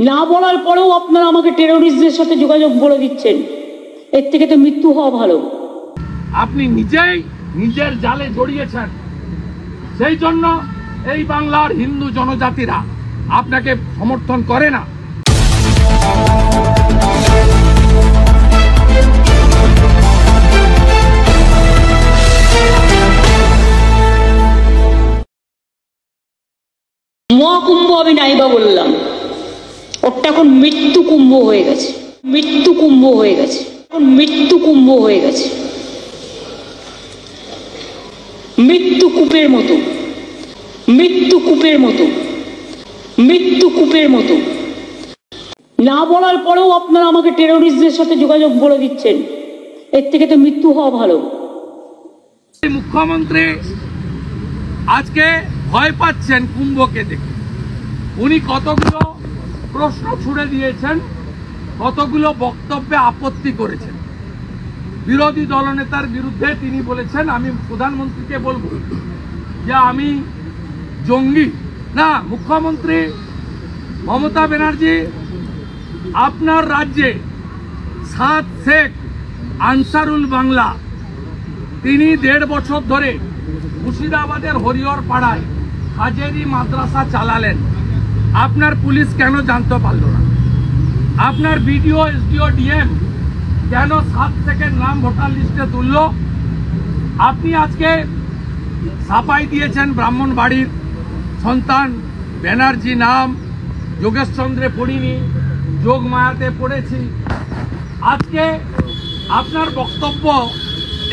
না বলার পরেও আপনারা আমাকে টেরোরিস্টদের সাথে যোগাযোগ বলে দিচ্ছেন। এর থেকে তো মৃত্যু হওয়া ভালো। আপনি নিজেই নিজের জালে জড়িয়েছেন, সেই জন্য এই বাংলার হিন্দু জনজাতিরা আপনাকে সমর্থন করে না। মহাকুম্ভ আমি নাইবা বললাম, ওটা এখন মৃত্যু কুম্ভ হয়ে গেছে, মৃত্যু কুম্ভ হয়ে গেছে, এখন মৃত্যু কুম্ভ হয়ে গেছে, মৃত্যু কূপের মতো, মৃত্যু কূপের মতো, মৃত্যু কূপের মতো। না বলার পরেও আপনারা আমাকে টেরোরিস্টদের সাথে যোগাযোগ বলে দিচ্ছেন। এর থেকে তো মৃত্যু হওয়া ভালো। মুখ্যমন্ত্রী আজকে ভয় পাচ্ছেন কুম্ভকে দেখে। উনি কতগুলো প্রশ্ন ছুড়ে দিয়েছেন, কতগুলো বক্তব্যে আপত্তি করেছেন। বিরোধী দলনেতার বিরুদ্ধে তিনি বলেছেন, আমি প্রধানমন্ত্রীকে বলবো যে আমি জঙ্গি না। মুখ্যমন্ত্রী মমতা ব্যানার্জি, আপনার রাজ্যে 7 শেখ আনসারুল বাংলা, তিনি 1.5 বছর ধরে মুর্শিদাবাদের হরিহর পাড়ায় হাজেরি মাদ্রাসা চালালেন। আপনার পুলিশ কেন জানতে পারল না? আপনার বিডিও, এসডিও, ডিএম কেন 7 শেখের নাম ভোটার লিস্টে তুলল? আপনি আজকে ছাপাই দিয়েছেন ব্রাহ্মণবাড়ির সন্তান ব্যানার্জি নাম, যোগেশ চন্দ্রে পড়িনি, যোগমায়াতে পড়েছি। আজকে আপনার বক্তব্য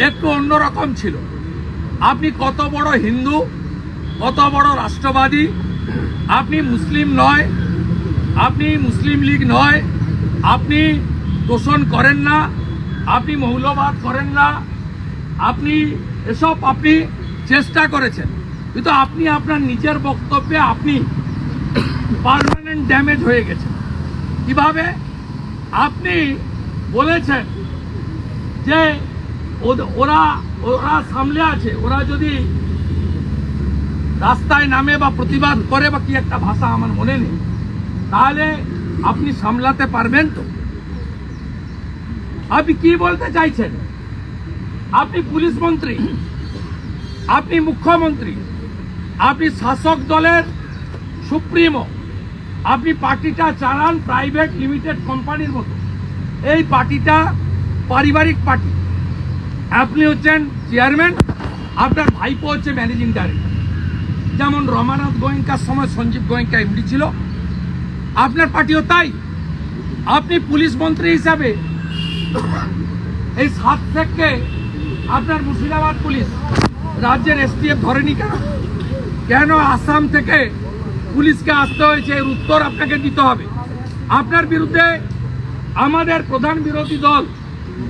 একটু অন্যরকম ছিল। আপনি কত বড় হিন্দু, কত বড় রাষ্ট্রবাদী, আপনি মুসলিম নয়, আপনি মুসলিম লীগ নয়, আপনি তোষণ করেন না, আপনি মৌলবাদ করেন না, আপনি এসব আপনি চেষ্টা করেছেন, কিন্তু আপনি আপনার নিজের বক্তব্যে আপনি পার্মানেন্ট ড্যামেজ হয়ে গেছেন। কিভাবে? আপনি বলেছেন যে ওরা সামলে আছে, ওরা যদি রাস্তায় নামে বা প্রতিবাদ করে বা কি একটা ভাষা আমার মনে নেই, তাহলে আপনি সামলাতে পারবেন তো? আপনি কি বলতে চাইছেন? আপনি পুলিশ মন্ত্রী, আপনি মুখ্যমন্ত্রী, আপনি শাসক দলের সুপ্রিমো, আপনি পার্টিটা চালান প্রাইভেট লিমিটেড কোম্পানির মতো। এই পার্টিটা পারিবারিক পার্টি। আপনি হচ্ছেন চেয়ারম্যান, আপনার ভাইপো হচ্ছে ম্যানেজিং ডাইরেক্টর। যেমন রমানাথ গোয়েঙ্কার সময় সঞ্জীব গোয়েঙ্কা এমডি ছিল, আপনার পার্টিও তাই। আপনি পুলিশ মন্ত্রী হিসাবে এই 7 শেখকে আপনার মুর্শিদাবাদ পুলিশ, রাজ্যের এসটিএফ ধরেনি কেন? কেন আসাম থেকে পুলিশকে আসতে হয়েছে? এর উত্তর আপনাকে দিতে হবে। আপনার বিরুদ্ধে আমাদের প্রধান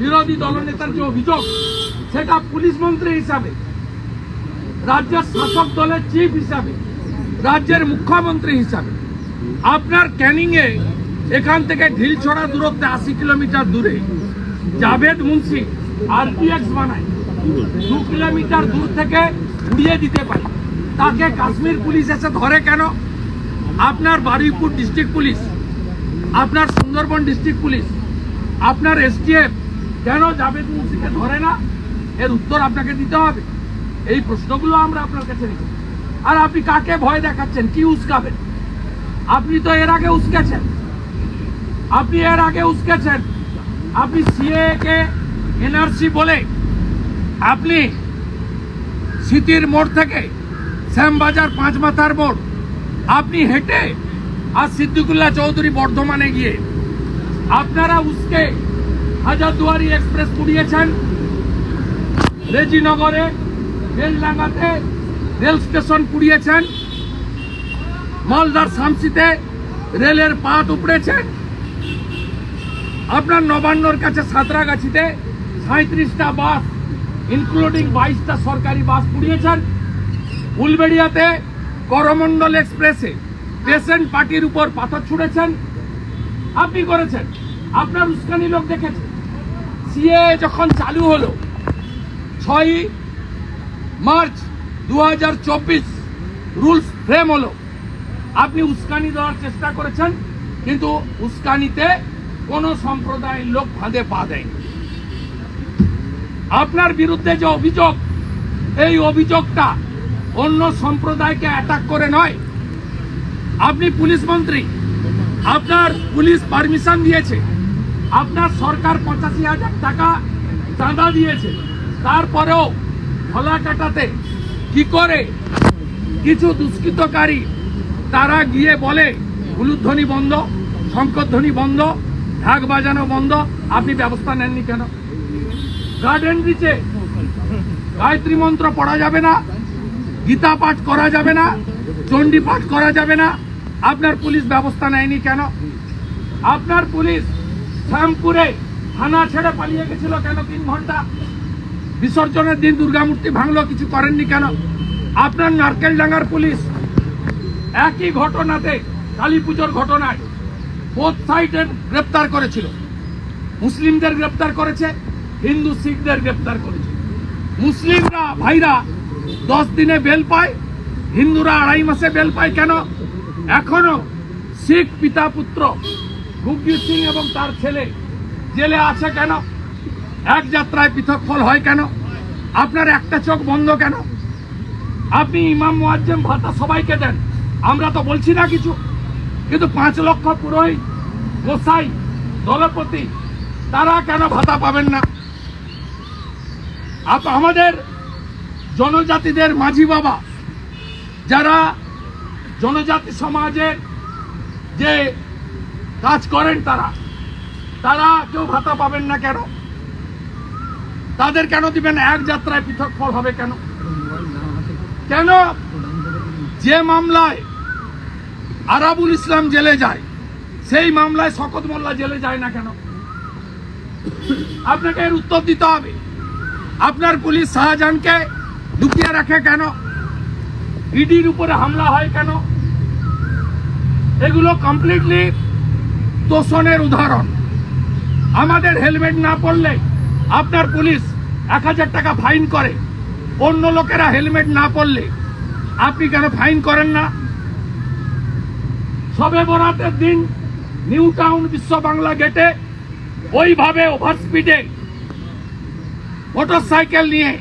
বিরোধী দলনেতার যে অভিযোগ, সেটা পুলিশ মন্ত্রী হিসাবে, রাজ্যের শাসক দলের চিফ হিসাবে, রাজ্যের মুখ্যমন্ত্রী হিসাবে আপনার ক্যানিংয়ে এখান থেকে ঢিলছড়া দূরত্বে 80 কিলোমিটার দূরে জাভেদ মুন্সি আরপিএক্স বানায় 2 কিলোমিটার দূর থেকে উড়িয়ে দিতে পারে। তাকে কাশ্মীর পুলিশ এসে ধরে কেন? আপনার বারুইপুর ডিস্ট্রিক্ট পুলিশ, আপনার সুন্দরবন ডিস্ট্রিক্ট পুলিশ, আপনার এসটিএফ কেন জাভেদ মুন্সিকে ধরে না? এর উত্তর আপনাকে দিতে হবে। এই প্রশ্নগুলো আমরা আপনার কাছে রেখেছি। আর আপনি কাকে ভয় দেখাচ্ছেন? কি উস্কাবেন? আপনি তো এর আগে উস্কেছেন, আপনি সিএ কে এনআরসি বলে আপনি সিটির মোড় থেকে শ্যামবাজার 5 মাথার মোড় আপনি হেঁটে আর সিদ্দিকুল্লাহ চৌধুরী বর্ধমানে গিয়ে আপনারা উস্কে হাজারদুয়ারি এক্সপ্রেস পুড়িয়েছেন, রেজিনগরে বেলডাঙ্গাতে রেল স্টেশন পুড়িয়েছেন, মালদার শামসিতে রেলের পাত উপড়েছেন, আপনার নবান্নর কাছে সাঁতরাগাছিতে 37টা বাস ইনক্লুডিং 22টা সরকারি বাস পুড়িয়েছেন, উলবেড়িয়াতে করমণ্ডল এক্সপ্রেসে পেশেন্ট পার্টির উপর পাথর ছুঁড়েছেন। আপনি করেছেন, আপনার উস্কানি লোক দেখেছে। সিএ যখন চালু হলো 6 মার্চ 2024 রুলস ফ্রেম হলো, আপনি উস্কানি দেওয়ার চেষ্টা করেছেন। কিন্তু উস্কানিতে কোন সম্প্রদায়ের লোক ফাঁদে পা দেয়নি। আপনার বিরুদ্ধে যে অভিযোগ, এই অভিযোগটা অন্য সম্প্রদায়কে অ্যাটাক করে নয়। আপনি পুলিশ মন্ত্রী, আপনার পুলিশ পারমিশন দিয়েছে, আপনার সরকার 85,000 টাকা চাঁদা দিয়েছে, তারপরেও ধলাকাটাতে কি করে কিছু দুষ্কৃতকারী তারা গিয়ে বলে উলুধ্বনি বন্ধ, শঙ্করধ্বনি বন্ধ, ঢাক বাজানো বন্ধ, আপনি ব্যবস্থা নেননি কেন? গার্ডেন রিচে গায়ত্রী মন্ত্র পড়া যাবে না, গীতা পাঠ করা যাবে না, চণ্ডী পাঠ করা যাবে না, আপনার পুলিশ ব্যবস্থা নেয়নি কেন? আপনার পুলিশ শ্যামপুরে থানা ছেড়ে পালিয়ে গেছিল কেন 3 ঘন্টা? বিসর্জনের দিন দুর্গা মূর্তি ভাঙলো, কিছু করেননি কেন? আপনার নারকেলডাঙ্গার পুলিশ একই ঘটনাতে, কালী পুজোর ঘটনায় বোথ সাইডের গ্রেপ্তার করেছিল। মুসলিমদের গ্রেপ্তার করেছে, হিন্দু শিখদের গ্রেপ্তার করেছে। মুসলিমরা ভাইরা 10 দিনে বেল পায়, হিন্দুরা 2.5 মাসে বেল পায় কেন? এখনো শিখ পিতা পুত্র গুগজি সিং এবং তার ছেলে জেলে আছে কেন? এক যাত্রায় পৃথক ফল হয় কেন? আপনার একটা চোখ বন্ধ কেন? আপনি ইমাম মুয়াজ্জেম ভাতা সবাইকে দেন, আমরা তো বলছি না কিছু, কিন্তু 5 লক্ষ পুরোহিত, গোসাই, দলপতি তারা কেন ভাতা পাবেন না? আমাদের জনজাতিদের মাঝি বাবা যারা জনজাতি সমাজের যে কাজ করেন তারা কেউ ভাতা পাবেন না কেন? তাদের কেন দিবেন? এক যাত্রায় পৃথক ফল হবে কেন? কেন যে মামলায় আরাবুল ইসলাম জেলে যায় সেই মামলায় শকত মোল্লা জেলে যায় না কেন? আপনাকে এর উত্তর দিতে হবে। আপনার পুলিশ শাহজাহানকে লুকিয়ে রাখে কেন? ইডির উপরে হামলা হয় কেন? এগুলো কমপ্লিটলি তোষণের উদাহরণ। আমাদের হেলমেট না পরলে আপনার পুলিশ 1000 টাকা ফাইন করে, অন্য লোকেরা হেলমেট না পরলে আপনি কেন ফাইন করেন না? শবে বরাতের দিন নিউ টাউন বিশ্ব বাংলা গেটে ওইভাবে ওভার স্পিডে মোটরসাইকেল নিয়ে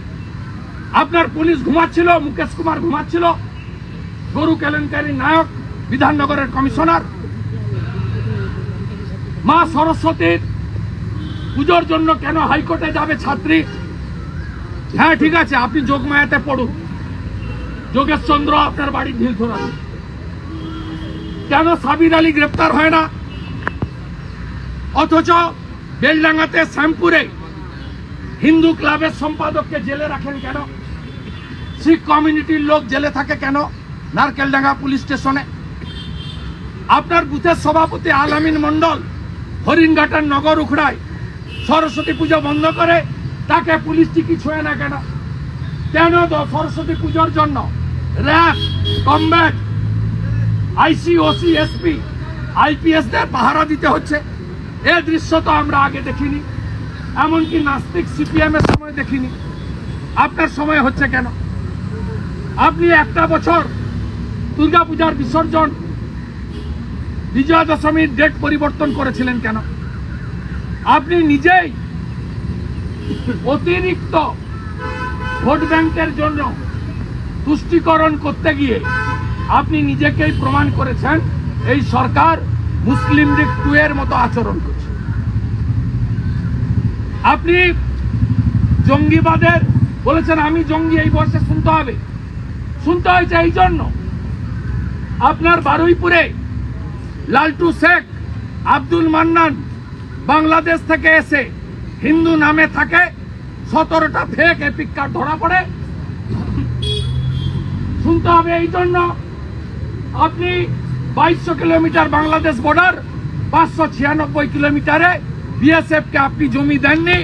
আপনার পুলিশ ঘুমাচ্ছিল, মুকেশ কুমার ঘুমাচ্ছিল, গরু কেলেঙ্কারি নায়ক, বিধাননগরের কমিশনার। মা সরস্বতীর পুজোর জন্য কেন হাইকোর্টে যাবে ছাত্রী? হ্যাঁ ঠিক আছে, আপনি যোগমায়াতে পড়ুন, যোগেশ চন্দ্র আপনার বাড়ির ঢিল ধরা। কেন সাবির আলী গ্রেপ্তার হয় না? অথচ বেলডাঙ্গাতে শ্যামপুরে হিন্দু ক্লাবের সম্পাদককে জেলে রাখেন কেন? শিখ কমিউনিটির লোক জেলে থাকে কেন নারকেলডাঙ্গা পুলিশ স্টেশনে? আপনার বুথের সভাপতি আলামিন মন্ডল হরিণঘাটার নগর উখড়ায় সরস্বতী পুজো বন্ধ করে, তাকে পুলিশ টিকি ছোঁয় না কেন? কেন সরস্বতী পুজোর জন্য র্যাব, কমব্যাট, আইসি, ওসি, এসপি, আইপিএসদের পাহারা দিতে হচ্ছে? এ দৃশ্য তো আমরা আগে দেখিনি, এমনকি নাস্তিক সিপিএম এর সময় দেখিনি। আপনার সময় হচ্ছে কেন? আপনি একটা বছর দুর্গাপূজার বিসর্জন, বিজয়া দশমীর ডেট পরিবর্তন করেছিলেন কেন? আপনি নিজেই অতিরিক্ত ভোট ব্যাংকের জন্য তুষ্টিকরণ করতে গিয়ে আপনি নিজেকেই প্রমাণ করেছেন এই সরকার মুসলিম লীগ 2 এর মতো আচরণ করছে। আপনি জঙ্গিবাদের বলেছেন, আমি জঙ্গি এই বয়সে শুনতে হয়েছে এই জন্য আপনার বারুইপুরে লালটু শেখ, আব্দুল মান্নান বাংলাদেশ থেকে এসে হিন্দু নামে থাকে, 17টা ফেক এপিক কার্ড ধরা পড়ে। শুনতে হবে এই জন্য আপনি 2200 কিলোমিটার বাংলাদেশ বর্ডার, 596 কিলোমিটারে বিএসএফ কে আপনি জমি দেননি।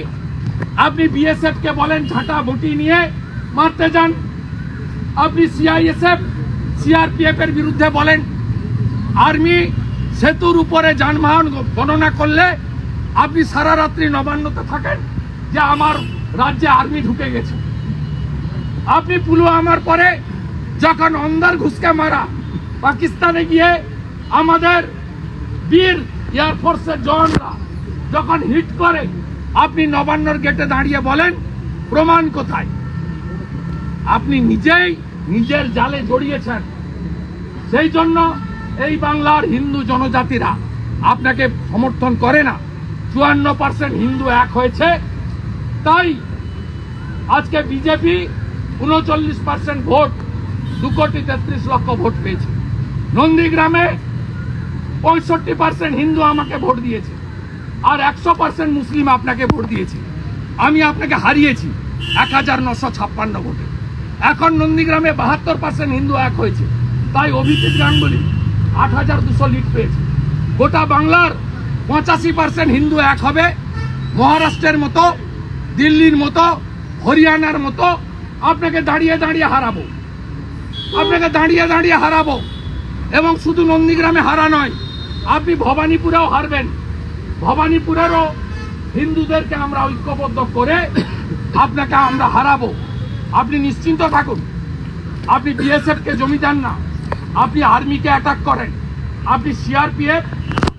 আপনি বিএসএফ কে বলেন ঝাঁটা বটি নিয়ে মারতে যান। আপনি সিআইএসএফ, সিআরপিএফ এর বিরুদ্ধে বলেন। আর্মি সেতুর উপরে যানবাহন গণনা করলে আপনি সারা রাত্রি নবান্নতে থাকেন যে আমার রাজ্যে আর্মি ঢুকে গেছে। আপনি পুলওয়ামার পরে যখন অন্দার ঘুষকে মারা পাকিস্তানে গিয়ে আমাদের বীর এয়ারফোর্সের জওয়ানরা যখন হিট করে আপনি নবান্নর গেটে দাঁড়িয়ে বলেন প্রমাণ কোথায়? আপনি নিজেই নিজের জালে জড়িয়েছেন। সেই জন্য এই বাংলার হিন্দু জনজাতিরা আপনাকে সমর্থন করে না। 54% হিন্দু এক হয়েছে, তাই আজকে বিজেপি 39% ভোট, 2,33,00,000 ভোট পেয়েছে। নন্দীগ্রামে 65% হিন্দু আমাকে ভোট দিয়েছে, আর 100% মুসলিম আপনাকে ভোট দিয়েছে। আমি আপনাকে হারিয়েছি 1956 ভোটে। এখন নন্দীগ্রামে 72% হিন্দু এক হয়েছে, তাই অভিজিৎ গাঙ্গুলি 8,200 লিড পেয়েছে। গোটা বাংলার 85% হিন্দু এক হবে। মহারাষ্ট্রের মতো, দিল্লির মতো, হরিয়ানার মতো আপনাকে দাঁড়িয়ে দাঁড়িয়ে হারাবো, আপনাকে দাঁড়িয়ে দাঁড়িয়ে হারাবো। এবং শুধু নন্দীগ্রামে হারা নয়, আপনি ভবানীপুরেও হারবেন। ভবানীপুরেরও হিন্দুদেরকে আমরা ঐক্যবদ্ধ করে আপনাকে আমরা হারাবো। আপনি নিশ্চিন্ত থাকুন। আপনি বিএসএফ কে জমি দেন না, আপনি আর্মিকে অ্যাটাক করেন, আপনি সিআরপিএফ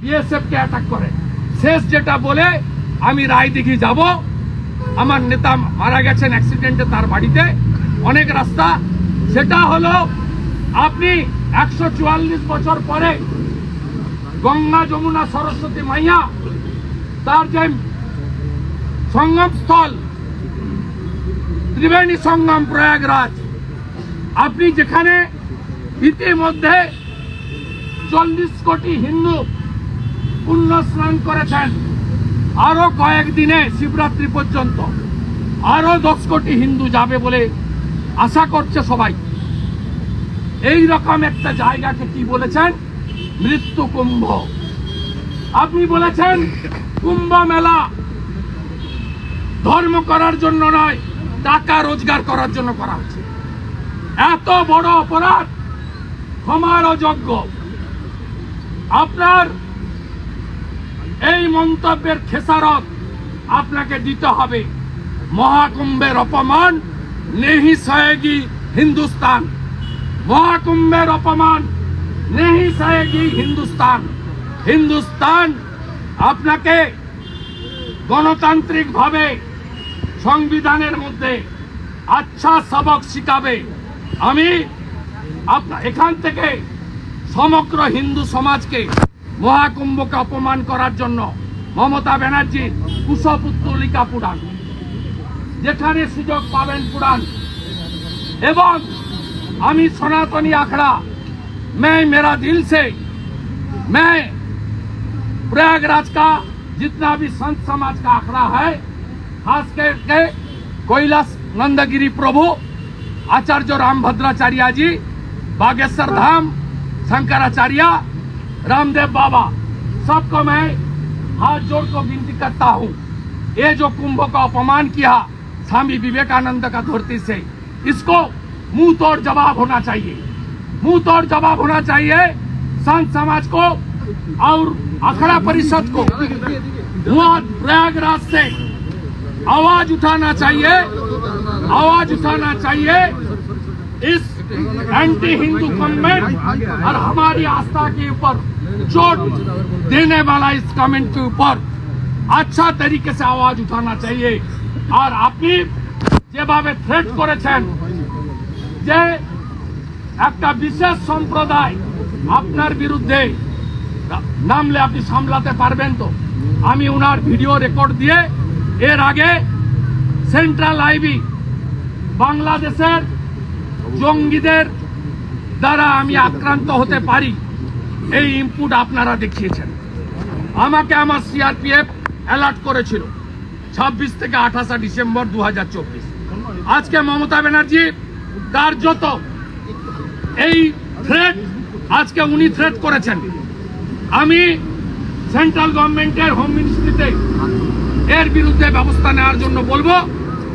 বিএসএফ কে অ্যাটাক করেন। শেষ যেটা বলে আমি রায়দিঘি যাব, আমার নেতা মারা গেছেন অ্যাক্সিডেন্টে, তার বাড়িতে অনেক রাস্তা, সেটা হলো আপনি 144 বছর পরে গঙ্গা যমুনা সরস্বতী মাইয়া তার যে সঙ্গম স্থল ত্রিবেণী সঙ্গম প্রয়াগরাজ, আপনি যেখানে ইতিমধ্যে 40 কোটি হিন্দু পুণ্য স্নান করেছেন, আরো কয়েকদিনে শিবরাত্রি পর্যন্ত আরো 10 কোটি হিন্দু যাবে বলে আশা করছে সবাই। এই রকম একটা জায়গাকে কি বলেছেন? মৃত্যু কুম্ভ। আপনি বলেছেন কুম্ভ মেলা ধর্ম করার জন্য নয়, টাকা রোজগার করার জন্য করা হচ্ছে। এত বড় অপরাধ ক্ষমার অযোগ্য। আপনার এই মন্তব্যের খেসারত আপনাকে দিতে হবে। মহাকুম্ভের অপমান নেহি সহেগি হিন্দুস্তান, মহাকুম্ভের অপমান নেহি সহেগি হিন্দুস্তান। হিন্দুস্তান আপনাকে গণতান্ত্রিক ভাবে সংবিধানের মধ্যে আচ্ছা সবক শিখাবে। আমি এখান থেকে সমগ্র হিন্দু সমাজকে মহাকুম্ভকে অপমান করার জন্য মমতা ব্যানার্জি কুশপুত্তলিকা পুরাণ, যেখানে সুযোগ পাবেন পুরাণ। এবং আমি সনাতনী আখড়া, मैं मेरा दिल से मैं प्रयागराज का जितना भी संत समाज का आखड़ा है, खास करके कैलाश नंदगिरी प्रभु आचार्य रामभद्राचार्य जी, बागेश्वर धाम शंकराचार्य, रामदेव बाबा, सबको मैं हाथ जोड़ को विनती करता हूँ। ये जो कुंभ का अपमान किया स्वामी विवेकानंद का धरती से, इसको मुंह तोड़ जवाब होना चाहिए, मुंह तोड़ जवाब होना चाहिए। संत समाज को और अखड़ा परिषद को प्रयागराज से आवाज उठाना चाहिए, आवाज उठाना चाहिए। इस एंटी हिंदू कमेंट और हमारी आस्था के ऊपर चोट देने वाला इस कमेंट के ऊपर अच्छा तरीके से आवाज उठाना चाहिए। और আপনি যেভাবে থ্রেট করেছেন যে একটা বিশেষ সম্প্রদায় আপনার বিরুদ্ধে নামলে আপনি সামলাতে পারবেন তো? আমি ওনার ভিডিও রেকর্ড দিয়ে এর আগে সেন্ট্রাল আইবি বাংলাদেশের জঙ্গিদের দ্বারা আমি আক্রান্ত হতে পারি এই ইনপুট আপনারা দেখিয়েছেন। আমাকে আমার সিআরপিএফ অ্যালার্ট করেছিল 26 থেকে 28 ডিসেম্বর 2024। আজকে মমতা ব্যানার্জি কার্যত এই থ্রেট আজকে উনি থ্রেট করেছেন। আমি সেন্ট্রাল গভর্নমেন্টের হোম মিনিস্ট্রিতে এর বিরুদ্ধে ব্যবস্থা নেওয়ার জন্য বলবো।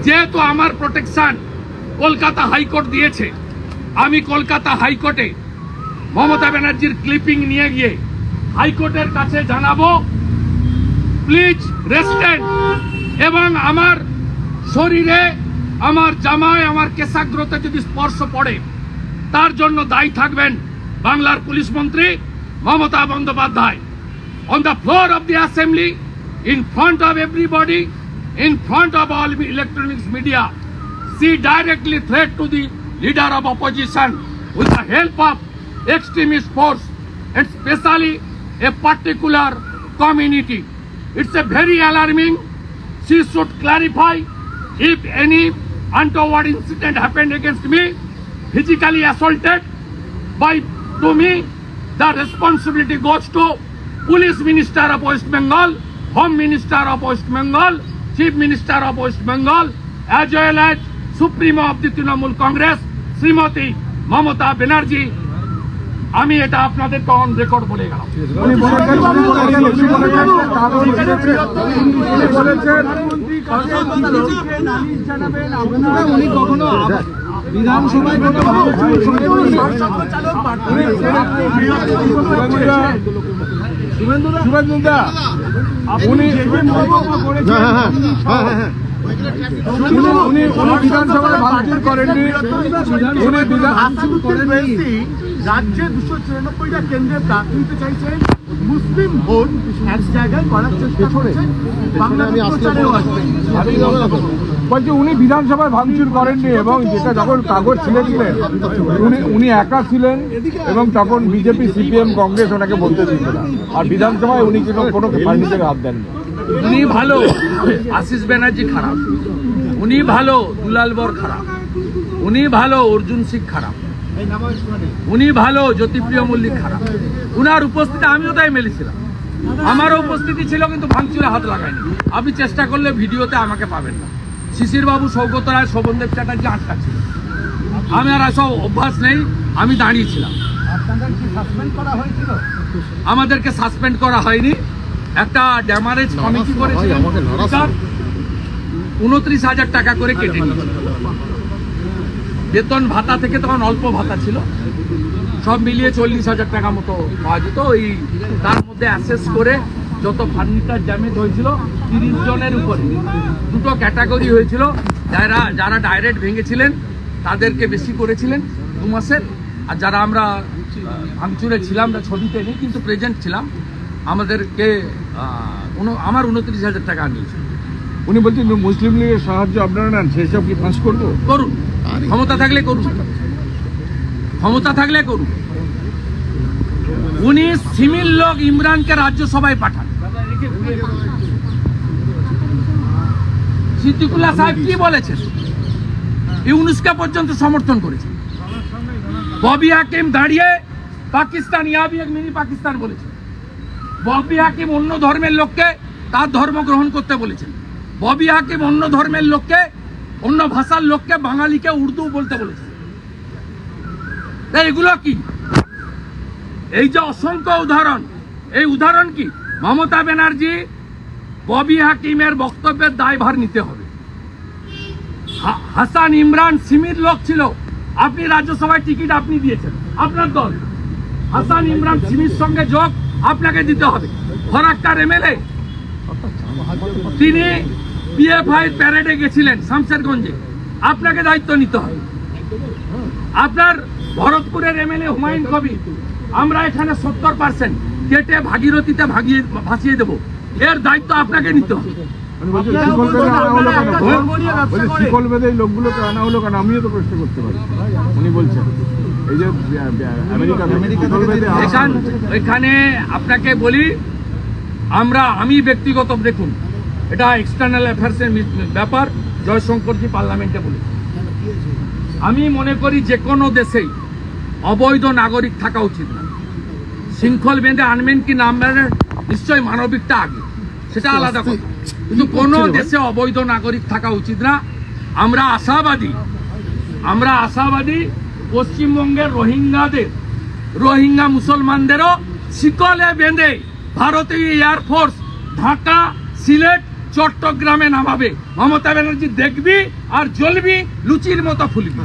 যেহেতু আমার প্রোটেকশন কলকাতা হাইকোর্ট দিয়েছে, আমি কলকাতা হাইকোর্টে মমতা ব্যানার্জির ক্লিপিং নিয়ে গিয়ে হাইকোর্টের কাছে জানাবো প্লিজ রেস্টেন্ট, এবং আমার শরীরে আমার জামায় আমার কেশাগ্রতে যদি স্পর্শ পড়ে তার জন্য দায়ী থাকবেন বাংলার পুলিশ মন্ত্রী Mamata Bandyopadhyay. on the floor of the assembly, in front of everybody, in front of all electronics media, she directly threat to the leader of opposition with the help of extremist force, and especially a particular community. It's a very alarming. She should clarify if any untoward incident happened against me, physically assaulted to me, the responsibility goes to Police Minister of West Bengal, Home Minister of West Bengal, Chief Minister of West Bengal, as well as Supremo of the Trinamool Congress, Srimati Mamata Banerjee. আমি এটা আপনাদের on record বলে গেলাম। উনি কখনো বিধানসভায় শুভেন্দুদা উনি বিধানসভায় ভাঙচুর করেননি, উনি ভাঙচুর করেননি। রাজ্যে 294টা কেন্দ্রে প্রার্থী দিতে চাইছেন, মুসলিম ভোট এক জায়গায় করার চেষ্টা করেছেন, বলছি উনি বিধানসভায় ভাঙচুর করেননি এবং যেটা যখন কাগজ ছিলেছিলেন উনি একা ছিলেন এবং তখন বিজেপি সিপিএম কংগ্রেস ওনাকে বলতে দিত না, আর বিধানসভায় উনি কোনো ফার্নিচারে হাত দেননি। উনি ভালো, আশিস ব্যানার্জি খারাপ, উনি ভালো, দুলাল বর খারাপ, উনি ভালো, অর্জুন সিং খারাপ, উনি ভালো, জ্যোতিপ্রিয় মল্লিক খারাপ। উনার উপস্থিতি আমিও তাই মেলেছিলাম, আমারও উপস্থিতি ছিল, কিন্তু ভাঙচুরে হাত লাগায়নি। আপনি চেষ্টা করলে ভিডিওতে আমাকে পাবেন না। শিশির বাবু, সৌগত রায়, শোভনদেব চ্যাটার্জি আটকা ছিল, আমি আর সব অভ্যাস নেই, আমি দাঁড়িয়েছিলাম। আমাদেরকে সাসপেন্ড করা হয়নি, একটা ড্যামারেজ কমিটি করেছিলেন, 29,000 টাকা করে কেটে নিয়েছিল। বেতন ভাতা থেকে তখন অল্প ভাতা ছিল, সব মিলিয়ে 40,000 টাকা মতো পাওয়া যেত। ওই তার মধ্যে অ্যাসেস করে যত ফার্নিচার ড্যামেজ হয়েছিল 30 জনের উপরে, দুটো ক্যাটাগরি হয়েছিল। যারা ডাইরেক্ট ভেঙেছিলেন তাদেরকে বেশি করেছিলেন 2 মাসের, আর যারা আমরা ভাঙচুরে ছিলাম, ছবিতে নেই কিন্তু প্রেজেন্ট ছিলাম, আমাদেরকে আমার 29,000 টাকা নিয়েছিল। উনি বলছেন মুসলিম লীগের সাহায্য আপনারা নেন, সেসব কি ফাঁস করবো? করুন, ক্ষমতা থাকলে করুন, ক্ষমতা থাকলে করুন। উনি সিমিল লোক ইমরানকে রাজ্যসভায় পাঠান। সিদ্দিকুল্লাহ সাহেব কি বলেছেন? ইউনুসকে পর্যন্ত সমর্থন করেছেন। ববি হাকিম দাঁড়িয়ে পাকিস্তান ইয়াবি এক মিনি পাকিস্তান বলেছেন। ববি হাকিম অন্য ধর্মের লোককে তার ধর্ম গ্রহণ করতে বলেছেন। ববি হাকিম অন্য ধর্মের লোককে, অন্য ভাষার লোককে, বাঙালিকে উর্দু বলতে বলেছেন। এগুলো কি? এই যে অসংখ্য উদাহরণ, এই উদাহরণ কি? মমতা ব্যানার্জি ববি হাকিমের বক্তব্যের দায়ভার নিতে হবে। হাসান ইমরান সিমির লোক ছিল, আপনি রাজ্যসভায় টিকিট আপনি দিয়েছেন, আপনার দল। হাসান ইমরান সিমির সঙ্গে যোগ আপনাকে দিতে হবে। ফরাক্কার এমএলএ, তিনি পিএফআই প্যারেডে গেছিলেন শামশেরগঞ্জে, আপনাকে দায়িত্ব নিতে হবে। আপনার ভরতপুরের এমএলএ হুমায়ুন কবির, আমরা এখানে 70% কেটে ভাগীরথীতে ভাসিয়ে দেব, এর দায়িত্ব আপনাকে নিতে হবে। শিকল বেঁধে এই লোকগুলোকে আনা হলো কেন? আমিও তো প্রশ্ন করতে পারি। উনি বলছেন এই যে এখানে আপনাকে বলি, আমি ব্যক্তিগত, দেখুন এটা এক্সটার্নাল অ্যাফেয়ার্সের ব্যাপার, জয়শঙ্করজি পার্লামেন্টে বলি, আমি মনে করি যে কোনো দেশেই অবৈধ নাগরিক থাকা উচিত না। শৃঙ্খল বেঁধে আনবেন কি নাম, নিশ্চয়ই মানবিকটা আগে, সেটা আলাদা কথা, কিন্তু কোনো দেশে অবৈধ নাগরিক থাকা উচিত না। আমরা আশাবাদী পশ্চিমবঙ্গের রোহিঙ্গা মুসলমানদেরও শিকলে বেঁধে ভারতীয় এয়ারফোর্স ঢাকা, সিলেট, চট্টগ্রামে নামাবে। মমতা ব্যানার্জি দেখবি আর জ্বলবি, লুচির মতো ফুলবি।